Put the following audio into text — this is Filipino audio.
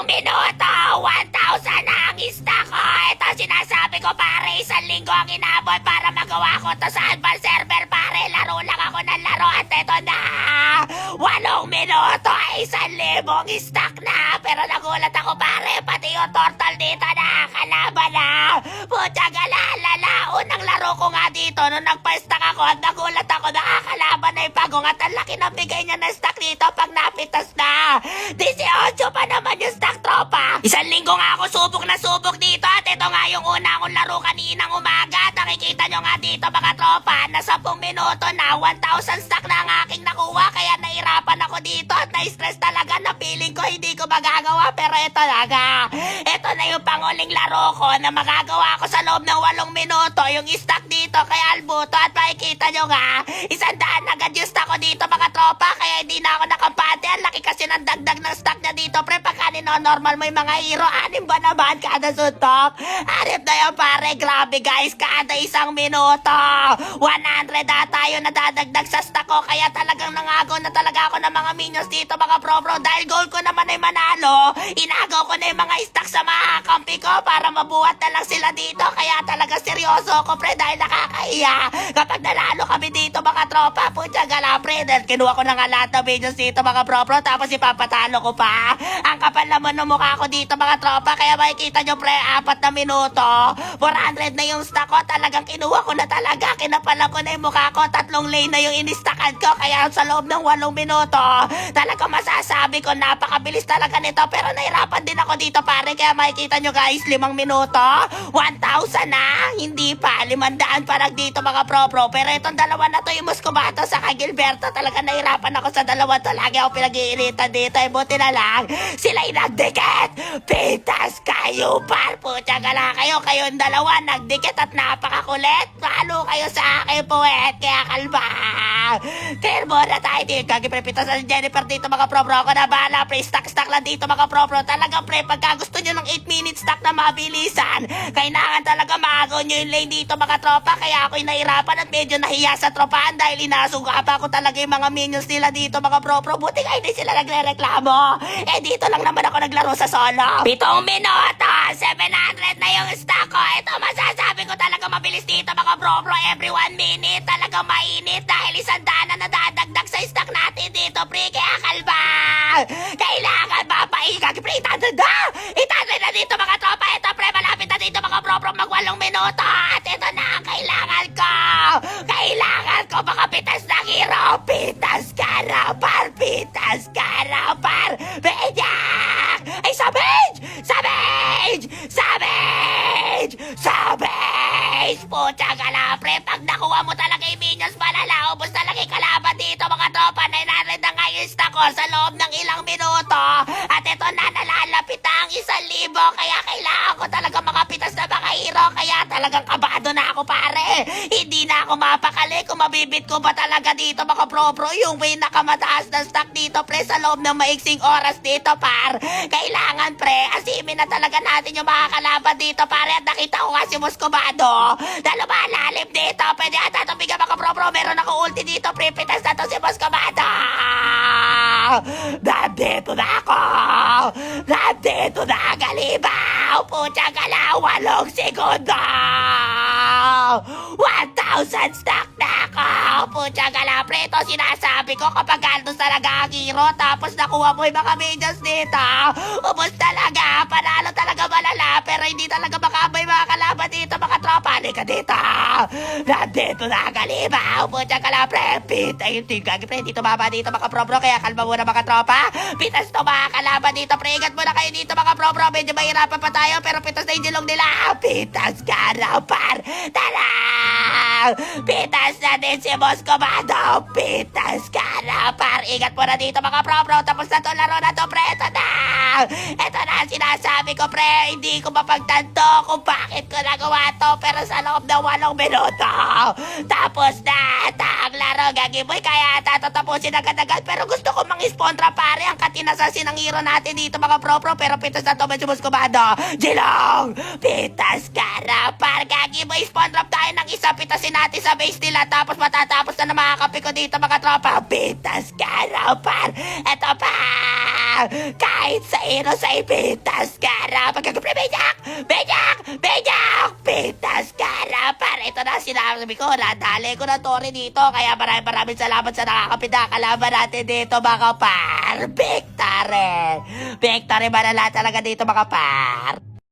minuto, 1,000 na ang stock ko. Ito sinasabi ko pare, 1 linggo ang inabot para magawa ko to sa advance server pare. Laro lang ako ng laro at ito na. 8 minuto ay 1,000 stock na. Pero nagulat ako pare, pati yung turtle dito na kalaban na. Putya galalala, unang laro ko nga dito nung nagpa-stack ako at nagulat ako nakakalaban na yung pagong at ang laki na bigay niya ng stock dito pag napitas na. 18 pa naman yung stock tropa. 1 linggo nga ako subok na subok dito at ito nga yung una akong laro kaninang umaga. Nakikita nyo nga dito mga tropa na 10 minuto na 1,000 stock na ang aking nakuha kaya nahirapan ako dito at na-stress talaga na feeling ko hindi ko magagawa pero ito talaga. Ito na yung panguling laro ko na magagawa ko sa loob ng 8 minuto yung stock dito kay Albuto at makikita nyo nga 100 agad yung stock ko dito mga tropa kaya hindi na ako nakapante. Ang laki kasi ng dagdag ng stock na dito pre pagka normal mo yung mga hero 6 ba naman kada suntok? 6 na yan pare, grabe guys, kada 1 minuto 100 na tayo nadadagdag sa stock ko kaya talagang nangagaw na talaga ako ng mga minions dito mga pro dahil goal ko naman ay manalo. Inagaw ko na yung mga stock sa mga kampi ko para mabuhat na lang sila dito kaya talaga seryoso ko pre dahil nakakahiya kapag nanalo kami dito mga tropa. Putya gala pre dahil kinuha ko na nga lahat ng videos dito mga pro tapos ipapatalo ko pa. Ang kapal naman ng mukha ko dito mga tropa kaya makikita nyo pre 4 na minuto 400 na yung stock ko. Talagang kinuha ko na talaga, kinapalan ko na yung mukha ko, 3 lane na yung inistakan ko kaya sa loob ng 8 minuto talaga masasabi ko napakabilis talaga nito pero nahirapan din ako dito pare kaya makikita nyo guys 5 minuto 1,000 na, hindi pa 500 parang dito mga pro pero itong dalawa na to yung Muscovato sa Gilberto talaga nahirapan ako sa dalawa to, lagi ako pinag-iinitan dito buti na lang sila'y nagdikit. Pitas kayo par, putya gala kayong dalawa nagdikit at napakakulit. Palo kayo sa akin puwet kaya kalma. Clear muna tayo dito. Kagiprepitas sa Jennifer dito mga pro ako na bala pre, stock lang dito mga pro talagang pre pagka gusto nyo ng 8 minutes stock na mabilisan kailangan talaga maagaw nyo yung lane dito mga tropa kaya ako'y nahirapan at medyo nahiya sa tropahan dahil inasuga pa ako talaga yung mga minions nila dito mga pro buti nga hindi sila nagre-reklamo dito lang naman ako naglaro sa solo 7 minuto 700 na yung stock ko. Ito masasabi ko talaga mabilis dito mga pro every 1 minute talaga mainit dahil 100 na nadadagdag sa stock natin dito pre kaya kalma kailangan mapaikag pre 800 na 800 na dito mga tropa. Ito pre malapit na dito mga pro mag 8 minuto at ito na ang kailangan ko makapitas ng hero. Pitas ka na par, pitas ka na par Benyak ay Savage! Pucha ka na, pre. Pag nakuha mo talaga yung minions, malala, ubos talaga yung kalaban dito, mga tropa. 900 na nga yung stock ko sa loob ng ilang minuto. At ito na, nalalapit na ang 1,000. Kaya kailangan ko talaga makapitas na mga hero. Kaya talagang kabado na ako, pare. Hindi na ako mapakali kung mabibit ko ba talaga dito, mga pro. Yung pinakamataas na stock dito, pre, sa loob ng maiksing oras dito, par. Kailangan, pre, asimin na talaga natin yung mga kalaban dito, pare. At nakita ko nga si Muscovado na lumalalim dito. Pwede ata ito bigyan mga pro. Meron ako ulti dito, pre. Pitas na to si Muscovado. Nandito na ako. Nandito na ang galibaw. Pucha ka na, 8 segundo. 1,000 stock na ako. Pucha ka na, pre. Ito sinasabi ko kapag gantos talaga ang hero. Tapos nakuha mo yung mga minions dito. Ubus talaga. Panalo talaga malala. Pero hindi talaga makabay mga kalaban dito, mga tropa. Halika dito. Nandito na ang galibaw. Pucha ka na, pre. Pita yung team gagi, pre. Dito baba dito, mga pro. Kaya kalma muna, mga tropa. Pitas to mga kalaban dito, pre. Ingat muna kayo dito, mga pro. Medyo mahirapan pa tayo. Pero pitas na yung dilong nila. Pitas ka na, par. Tara! Pitas na din si Muscovado. Pitas ka na, par. Ingat muna dito, mga pro. Tapos na to laro na to, pre. Ito na ang sinasabi ko, pre. Hindi ko mapagtanto kung bakit ko nagawa to. Pero sa loob ng 8 minuto. Tapos na ang laro, gagi boy. Kaya tatapusin agad-agad. Pero gusto ko mang-spawn trap, pare. Ang katinasasin ng hero natin dito, mga pro. Pero pitas na to, medyo Muscovado. Jilong! Pitas ka na, par. Gagi boy, spawn trap tayo ng isa. Pitasin natin sa base nila. Tapos matatapos na mga kapi ko dito, mga tropa. Pitas ka na, par. Eto pa. Kahit sa ino sa ibig. Pitas ka na! Pagkagupre, Benyak! Benyak! Benyak! Pitas ka na! Par, ito na sinabi ko, nadali ko na Tori dito, kaya maraming salamat sa nakakapinakalaban natin dito, mga par! Victory! Victory manala talaga dito, mga par!